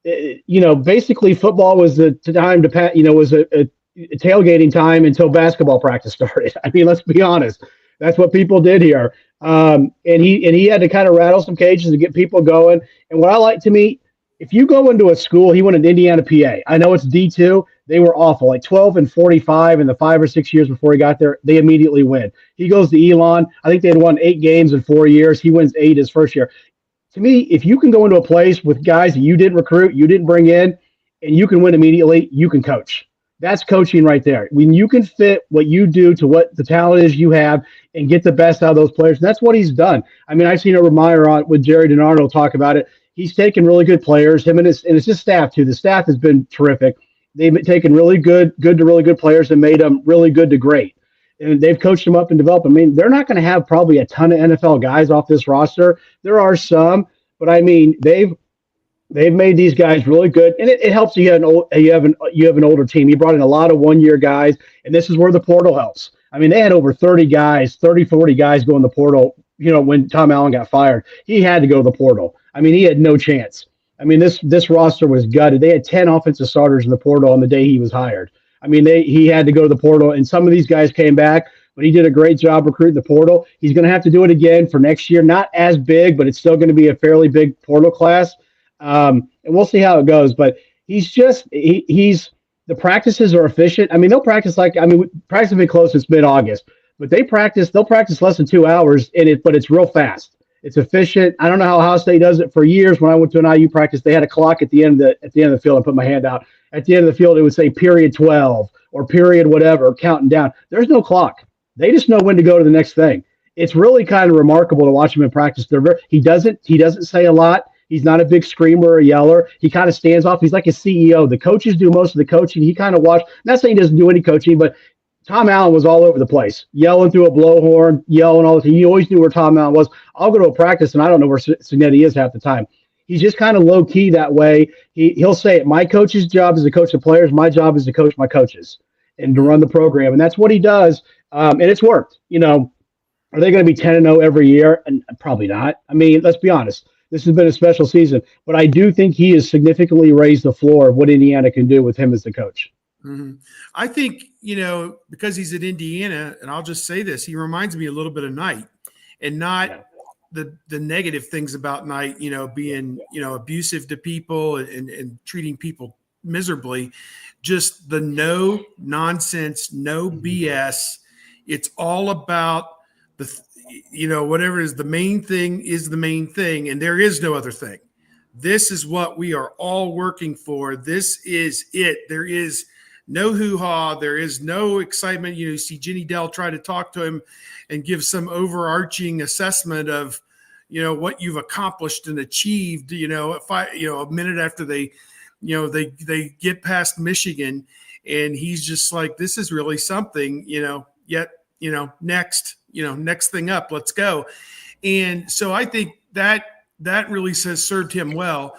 basically football was the time was a tailgating time until basketball practice started. I mean, let's be honest. That's what people did here. And he had to kind of rattle some cages to get people going. And what I like to me, if you go into a school, he went to Indiana, PA. I know it's D2. They were awful, like 12-45 in the 5 or 6 years before he got there. They immediately win. He goes to Elon. I think they had won 8 games in 4 years. He wins 8 his first year. To me, if you can go into a place with guys that you didn't recruit, you didn't bring in, and you can win immediately, you can coach. That's coaching right there. When you can fit what you do to what the talent is you have and get the best out of those players, and that's what he's done. I mean, I've seen over Meyer with Jerry DiNardo talk about it. He's taken really good players, him and it's his staff too. The staff has been terrific. They've taken really good to really good players and made them really good to great. And they've coached them up and developed them. I mean, they're not going to have probably a ton of NFL guys off this roster. There are some, but I mean, they've made these guys really good, and it helps you have an older team. You brought in a lot of 1-year guys, and this is where the portal helps. I mean, they had over 40 guys go in the portal. When Tom Allen got fired, he had to go to the portal. I mean, he had no chance. I mean, this roster was gutted. They had 10 offensive starters in the portal on the day he was hired. I mean, he had to go to the portal, and some of these guys came back, but he did a great job recruiting the portal. He's going to have to do it again for next year. Not as big, but it's still going to be a fairly big portal class. And we'll see how it goes. But the practices are efficient. I mean, they'll practice practice has been close since mid-August, but they'll practice less than 2 hours but it's real fast. It's efficient. I don't know how Ohio State does it. For years, when I went to an IU practice, they had a clock at the end of the field. I put my hand out. At the end of the field, it would say period 12 or period whatever, counting down. There's no clock. They just know when to go to the next thing. It's really kind of remarkable to watch him in practice. He doesn't say a lot. He's not a big screamer or yeller. He kind of stands off. He's like a CEO. The coaches do most of the coaching. He kind of watches. Not saying he doesn't do any coaching, but Tom Allen was all over the place, yelling through a blowhorn, yelling all the time. He always knew where Tom Allen was. I'll go to a practice, and I don't know where Signetti is half the time. He's just kind of low-key that way. He'll say it. My coach's job is to coach the players. My job is to coach my coaches and to run the program, and that's what he does, and it's worked. Are they going to be 10-0 every year? And probably not. I mean, let's be honest. This has been a special season, but I do think he has significantly raised the floor of what Indiana can do with him as the coach. Mm-hmm. I think, because he's at Indiana, and I'll just say this, he reminds me a little bit of Knight, and not the negative things about Knight, being, abusive to people and treating people miserably, just the no nonsense, no BS. It's all about whatever is the main thing is the main thing, and there is no other thing. This is what we are all working for. This is it. There is no hoo-ha. There is no excitement. You see Jenny Dell try to talk to him and give some overarching assessment of, what you've accomplished and achieved, a minute after they get past Michigan, and he's just like, this is really something, next thing up, let's go. And so I think that really has served him well.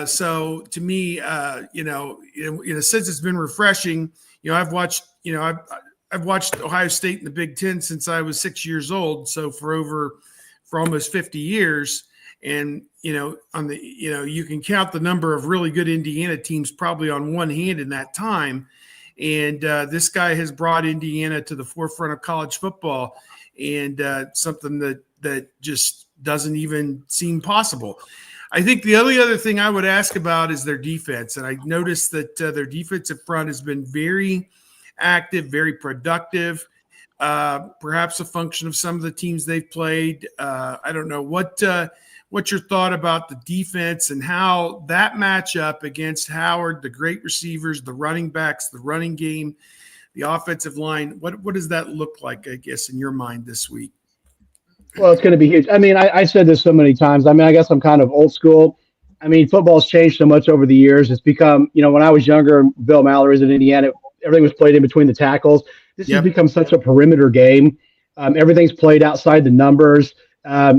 So to me, in a sense, it's been refreshing. I've watched Ohio State in the Big Ten since I was 6 years old. So for almost 50 years. And, you can count the number of really good Indiana teams probably on one hand in that time. And this guy has brought Indiana to the forefront of college football, and something that just doesn't even seem possible. I think the only other thing I would ask about is their defense. And I noticed that their defensive front has been very active, very productive, perhaps a function of some of the teams they've played. I don't know what's your thought about the defense and how that matchup against Howard, the great receivers, the running backs, the running game, the offensive line. What does that look like, I guess, in your mind this week? Well, it's going to be huge. I mean, I said this so many times. I mean, I guess I'm kind of old school. I mean, football's changed so much over the years. It's become, when I was younger, Bill Mallory's in Indiana, everything was played in between the tackles. This has become such a perimeter game. Everything's played outside the numbers.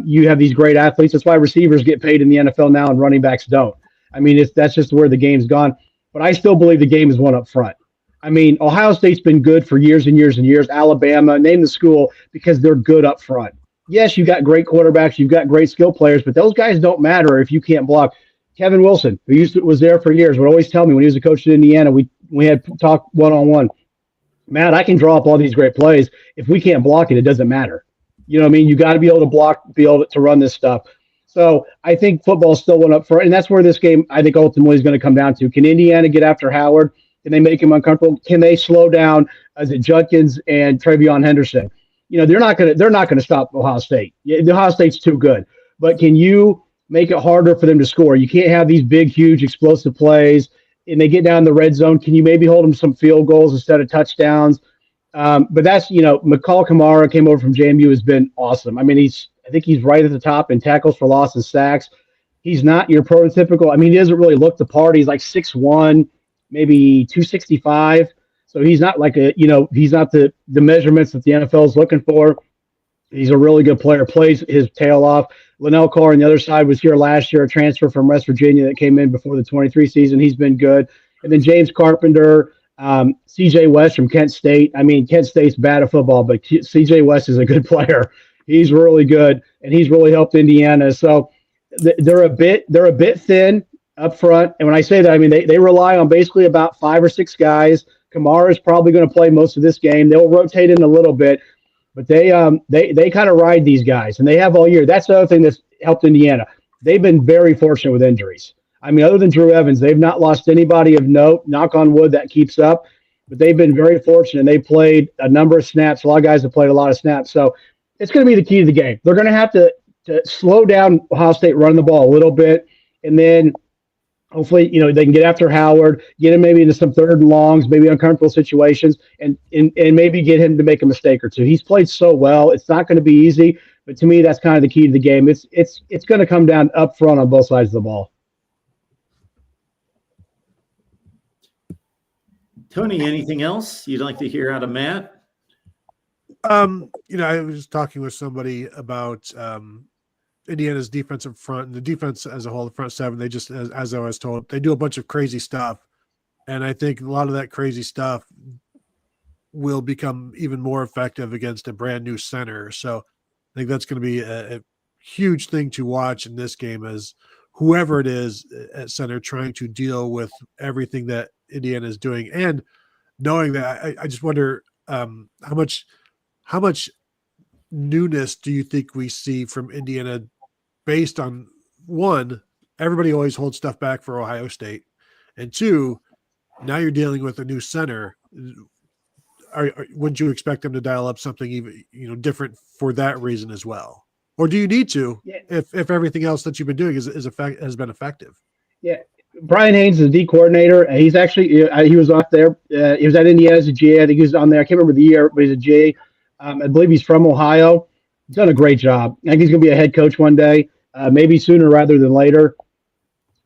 You have these great athletes. That's why receivers get paid in the NFL now and running backs don't. I mean, that's just where the game's gone. But I still believe the game is won up front. I mean, Ohio State's been good for years and years and years. Alabama, name the school, because they're good up front. yes, you got great quarterbacks, you've got great skill players, but those guys don't matter if you can't block. Kevin Wilson, who was there for years, would always tell me when he was a coach in Indiana, we had talked one-on-one. Matt, I can draw up all these great plays. If we can't block it, it doesn't matter. You know what I mean? You got to be able to block, be able to run this stuff. So I think football still went up for it, and that's where this game, I think, ultimately is going to come down to. Can Indiana get after Howard? Can they make him uncomfortable? Can they slow down Judkins and Travion Henderson? You know, they're not going to stop Ohio State. Ohio State's too good. But can you make it harder for them to score? You can't have these big, huge, explosive plays, and they get down the red zone. Can you maybe hold them some field goals instead of touchdowns? But that's, McCall Kamara came over from JMU, has been awesome. I mean, I think he's right at the top in tackles for loss and sacks. He's not your prototypical. I mean, he doesn't really look the part. He's like 6'1", maybe 265. So he's not like he's not the measurements that the NFL is looking for. He's a really good player, plays his tail off. Linnell Carr on the other side was here last year, a transfer from West Virginia that came in before the 23 season. He's been good. And then James Carpenter, CJ West from Kent State. I mean, Kent State's bad at football, but CJ West is a good player. He's really good, and he's really helped Indiana. So they're a bit thin up front. And when I say that, I mean they rely on basically about 5 or 6 guys. Kamara is probably going to play most of this game. They'll rotate in a little bit, but they kind of ride these guys, and they have all year. That's the other thing that's helped Indiana. They've been very fortunate with injuries. I mean, other than Drew Evans, they've not lost anybody of note. Knock on wood, that keeps up. But they've been very fortunate. They played a number of snaps. A lot of guys have played a lot of snaps. So it's going to be the key to the game. They're going to have to slow down Ohio State, run the ball a little bit, and then hopefully, they can get after Howard, get him maybe into some third and longs, maybe uncomfortable situations, and maybe get him to make a mistake or two. He's played so well. It's not going to be easy, but to me, that's kind of the key to the game. It's going to come down up front on both sides of the ball. Tony, anything else you'd like to hear out of Matt? I was talking with somebody about Indiana's defensive front and the defense as a whole, the front seven. They just, as I was told, they do a bunch of crazy stuff, and I think a lot of that crazy stuff will become even more effective against a brand new center. So I think that's going to be a huge thing to watch in this game, as whoever it is at center trying to deal with everything that Indiana is doing, and knowing that I just wonder how much newness do you think we see from Indiana based on, one, everybody always holds stuff back for Ohio State, and two, now you're dealing with a new center. Wouldn't you expect them to dial up something even different for that reason as well? Or do you need to, if everything else that you've been doing has been effective? Yeah. Brian Haynes is the D coordinator. He's actually, he was off there. He was at Indiana as a GA. I think he was on there. I can't remember the year, but he's a GA. I believe he's from Ohio. He's done a great job. I think he's going to be a head coach one day, maybe sooner rather than later.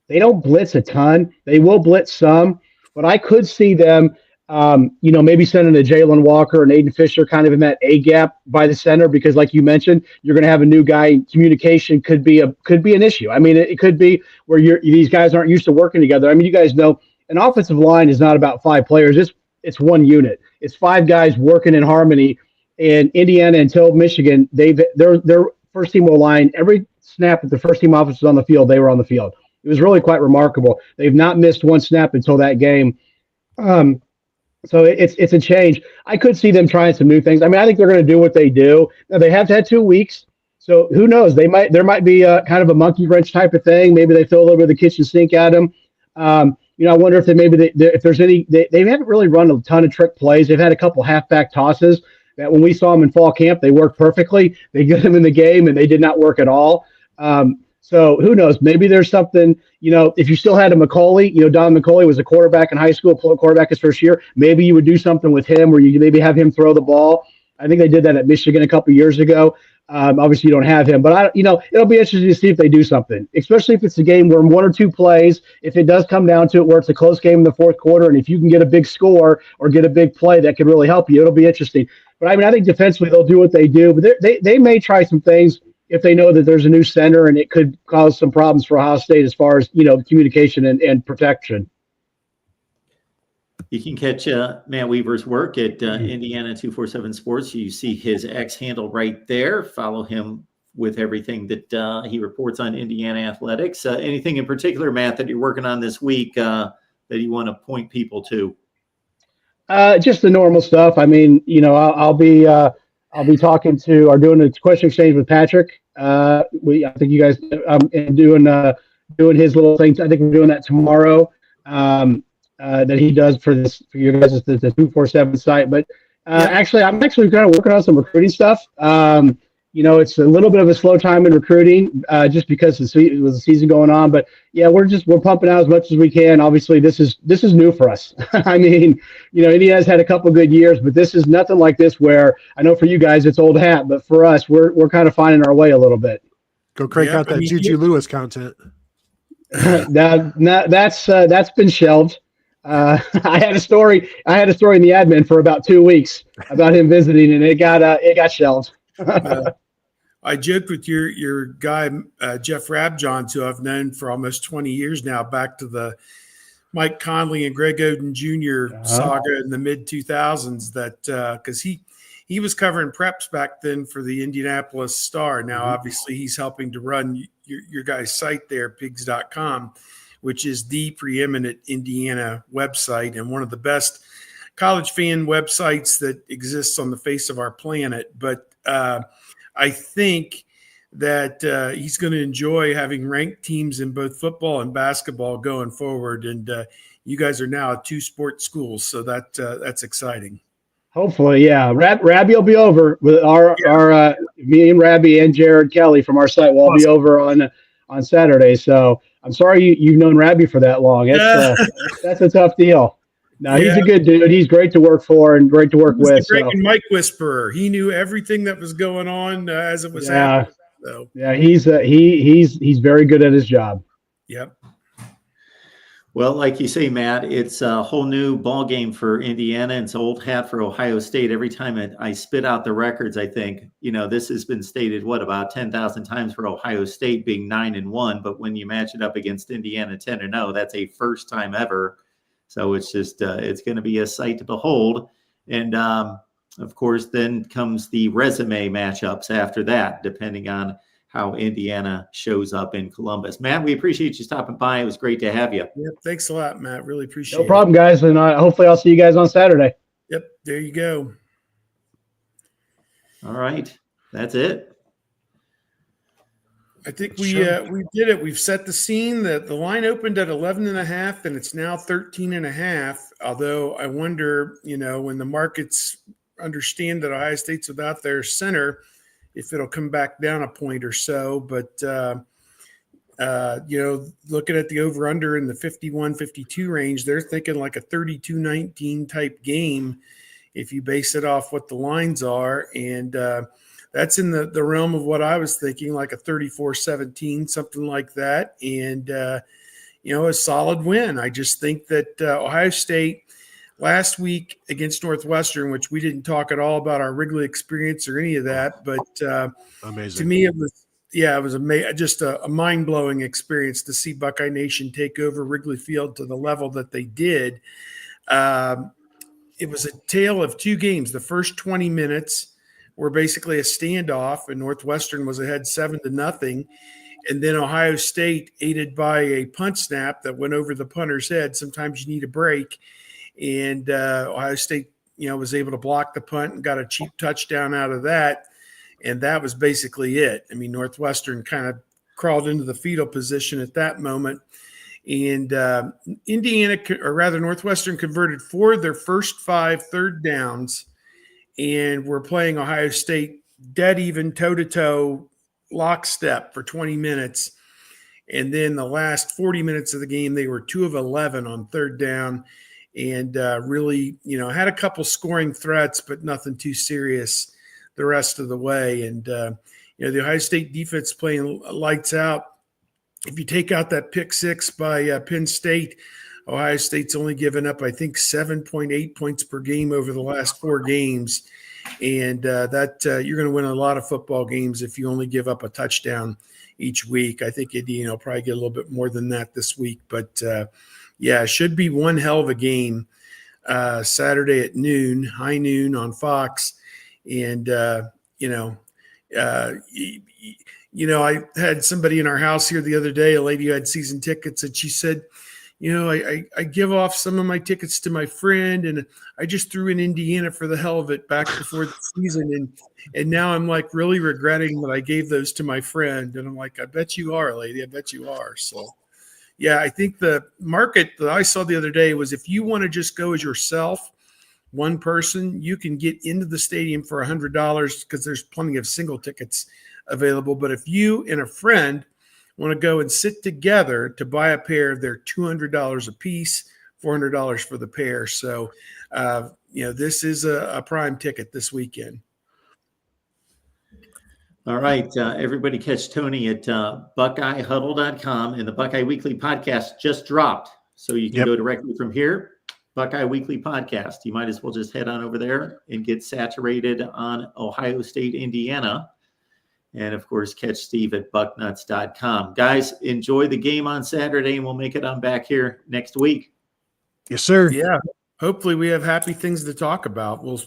They don't blitz a ton. They will blitz some, but I could see them, maybe sending a Jalen Walker and Aiden Fisher kind of in that A gap by the center, because like you mentioned, you're going to have a new guy. Communication could be an issue. I mean, it could be where these guys aren't used to working together. I mean, you guys know an offensive line is not about 5 players. It's one unit. It's 5 guys working in harmony. And Indiana until Michigan, their first team line, every snap that the first team offense was on the field, they were on the field. It was really quite remarkable. They've not missed one snap until that game. So it's a change. I could see them trying some new things. I mean, I think they're going to do what they do. Now, they have had 2 weeks, so who knows? There might be a kind of a monkey wrench type of thing. Maybe they throw a little bit of the kitchen sink at them. I wonder if if there's any. They haven't really run a ton of trick plays. They've had a couple halfback tosses that when we saw them in fall camp, they worked perfectly. They get them in the game, and they did not work at all. So who knows? Maybe there's something, if you still had a McCauley, Don McCauley was a quarterback in high school, quarterback his first year. Maybe you would do something with him where you maybe have him throw the ball. I think they did that at Michigan a couple of years ago. Obviously, you don't have him, but it'll be interesting to see if they do something, especially if it's a game where 1 or 2 plays, if it does come down to it, where it's a close game in the fourth quarter, and if you can get a big score or get a big play that could really help you, it'll be interesting. But I think defensively they'll do what they do, but they may try some things if they know that there's a new center and it could cause some problems for Ohio State as far as, communication and protection. You can catch Matt Weaver's work at Indiana 247 Sports. You see his X handle right there. Follow him with everything that he reports on Indiana athletics. Anything in particular, Matt, that you're working on this week that you want to point people to? Just the normal stuff. I mean, I'll be talking to or doing a question exchange with Patrick. I think you guys and doing his little thing. I think we're doing that tomorrow. That he does for your guys' the 247 site. But actually, I'm actually kind of working on some recruiting stuff. It's a little bit of a slow time in recruiting just because it was a season going on. But yeah, we're pumping out as much as we can. Obviously, this is new for us. I mean, Indiana's had a couple of good years, but this is nothing like this. Where I know for you guys it's old hat, but for us, we're kind of finding our way a little bit. Go crank out that Juju Lewis content. That's been shelved. I had a story in the admin for about 2 weeks about him visiting, and it got shelved. I joked with your guy Jeff Rabjohns, who I've known for almost 20 years now, back to the Mike Conley and Greg Oden Jr. saga in the mid 2000s. That because he was covering preps back then for the Indianapolis Star. Now, obviously, he's helping to run your guys' site there, pigs.com, which is the preeminent Indiana website and one of the best college fan websites that exists on the face of our planet. But I think that he's going to enjoy having ranked teams in both football and basketball going forward. And you guys are now a 2-sport school, so that's exciting. Hopefully, yeah. Rabbi will be over with our me and Rabbi and Jared Kelly from our site will all be over on Saturday. So I'm sorry you've known Rabbi for that long. That's a tough deal. No, he's a good dude. He's great to work for and great to work with. The great Mike Whisperer. He knew everything that was going on as it was happening. So. Yeah, he's very good at his job. Yep. Well, like you say, Matt, it's a whole new ball game for Indiana. It's old hat for Ohio State. Every time I spit out the records, I think, this has been stated, about 10,000 times for Ohio State being 9-1. But when you match it up against Indiana 10-0, that's a first time ever. So it's just it's going to be a sight to behold. And, of course, then comes the resume matchups after that, depending on how Indiana shows up in Columbus. Matt, we appreciate you stopping by. It was great to have you. Yep, thanks a lot, Matt. Really appreciate it. No problem, guys. And hopefully I'll see you guys on Saturday. Yep, there you go. All right. That's it. I think we did it. We've set the scene. That the line opened at 11.5, and it's now 13.5. Although I wonder, when the markets understand that Ohio State's without their center, if it'll come back down a point or so. But looking at the over/under in the 51-52 range, they're thinking like a 32-19 type game if you base it off what the lines are, and that's in the realm of what I was thinking, like a 34-17, something like that. And, a solid win. I just think that Ohio State last week against Northwestern, which we didn't talk at all about our Wrigley experience or any of that, but amazing. To me, it was just a mind-blowing experience to see Buckeye Nation take over Wrigley Field to the level that they did. It was a tale of two games. The first 20 minutes were basically a standoff, and Northwestern was ahead 7-0. And then Ohio State, aided by a punt snap that went over the punter's head. Sometimes you need a break. And Ohio State, was able to block the punt and got a cheap touchdown out of that. And that was basically it. I mean, Northwestern kind of crawled into the fetal position at that moment. And Northwestern converted 4 of their first 5 third downs. And we're playing Ohio State dead even, toe-to-toe, lockstep for 20 minutes. And then the last 40 minutes of the game, they were 2 of 11 on third down and really, had a couple scoring threats, but nothing too serious the rest of the way. And, the Ohio State defense playing lights out. If you take out that pick 6 by Penn State, Ohio State's only given up, I think, 7.8 points per game over the last 4 games. And you're going to win a lot of football games if you only give up a touchdown each week. I think Indiana will probably get a little bit more than that this week. But, it should be one hell of a game. Saturday at noon, high noon on Fox. And, I had somebody in our house here the other day, a lady who had season tickets, and she said, I give off some of my tickets to my friend, and I just threw in Indiana for the hell of it back before the season. And now I'm like really regretting that I gave those to my friend. And I'm like, I bet you are, lady. I bet you are. So, yeah, I think the market that I saw the other day was if you want to just go as yourself, one person, you can get into the stadium for $100 because there's plenty of single tickets available. But if you and a friend want to go and sit together to buy a pair, they're $200 a piece, $400 for the pair. So, this is a prime ticket this weekend. All right. Everybody catch Tony at BuckeyeHuddle.com, and the Buckeye Weekly podcast just dropped. So you can go directly from here, Buckeye Weekly podcast. You might as well just head on over there and get saturated on Ohio State, Indiana. And, of course, catch Steve at bucknuts.com. Guys, enjoy the game on Saturday, and we'll make it on back here next week. Yes, sir. Yeah. Hopefully we have happy things to talk about. We'll